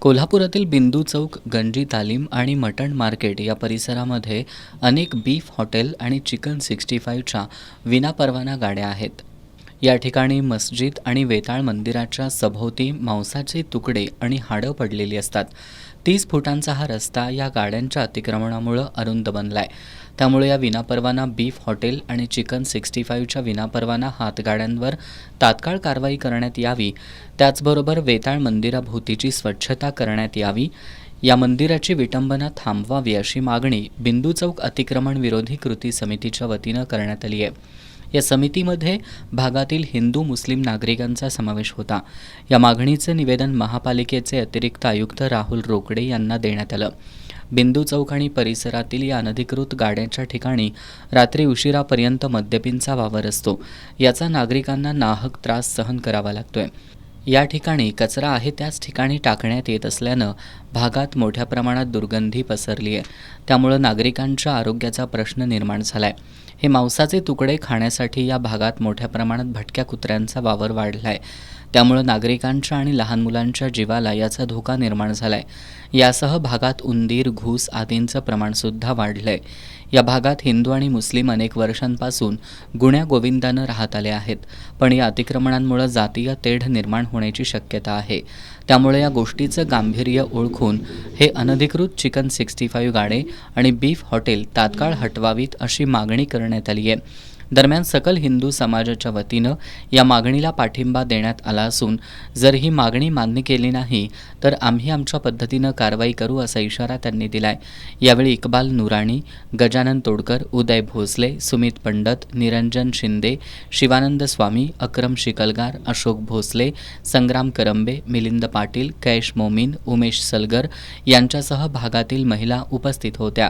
कोल्हापुरातील बिंदू चौक, गंजी तालीम आणि मटण मार्केट या परिसरामध्ये अनेक बीफ हॉटेल आणि चिकन 65च्या विनापरवाना गाड्या आहेत. या ठिकाणी मस्जिद आणि वेताळ मंदिराच्या सभोवती मांसाचे तुकडे आणि हाडं पडलेली असतात. 30 फुटांचा हा रस्ता या गाड्यांच्या अतिक्रमणामुळं अरुंद बनलाय. त्यामुळे या विनापरवाना बीफ हॉटेल आणि चिकन 65च्या विनापरवाना हातगाड्यांवर तात्काळ कारवाई करण्यात यावी. त्याचबरोबर वेताळ मंदिराभोवतीची स्वच्छता करण्यात यावी. या मंदिराची विटंबना थांबवावी अशी मागणी बिंदू चौक अतिक्रमण विरोधी कृती समितीच्या वतीनं करण्यात आली आहे. या समितीमध्ये भागातील हिंदू मुस्लिम नागरिकांचा समावेश होता. या मागणीचे निवेदन महापालिकेचे अतिरिक्त आयुक्त राहुल रोकडे यांना देण्यात आलं. बिंदू चौक आणि परिसरातील या अनधिकृत गाड्यांच्या ठिकाणी रात्री उशिरापर्यंत मद्यपींचा वावर असतो. याचा नागरिकांना नाहक त्रास सहन करावा लागतोय. या ठिकाणी कचरा आहे त्याच ठिकाणी टाकण्यात येत असल्यानं भागात मोठ्या प्रमाणात दुर्गंधी पसरली आहे. त्यामुळं नागरिकांच्या आरोग्याचा प्रश्न निर्माण झाला आहे. हे मांसाचे तुकडे खाण्यासाठी या भागात मोठ्या प्रमाणात भटक्या कुत्र्यांचा वावर वाढला आहे. त्यामुळं नागरिकांच्या आणि लहान मुलांच्या जीवाला याचा धोका निर्माण झाला आहे. यासह भागात उंदीर, घूस आदींचं प्रमाणसुद्धा वाढलं आहे. या भागात हिंदू आणि मुस्लिम अनेक वर्षांपासून गुण्यागोविंदानं राहत आले आहेत. पण या अतिक्रमणांमुळे जातीय तेढ निर्माण होण्याची शक्यता आहे. त्यामुळे या गोष्टीचं गांभीर्य ओळखून हे अनधिकृत चिकन 65 गाडे आणि बीफ हॉटेल तात्काळ हटवावीत अशी मागणी करण्यात आली आहे. दरम्यान सकल हिंदू समाजाच्या वतीनं या मागणीला पाठिंबा देण्यात आला असून जर ही मागणी मान्य केली नाही तर आम्ही आमच्या पद्धतीनं कारवाई करू असा इशारा त्यांनी दिलाय. यावेळी इक्बाल नुराणी, गजानन तोडकर, उदय भोसले, सुमित पंडत, निरंजन शिंदे, शिवानंद स्वामी, अक्रम शिकलगार, अशोक भोसले, संग्राम करंबे, मिलिंद पाटील, कैश मोमीन, उमेश सलगर यांच्यासह भागातील महिला उपस्थित होत्या.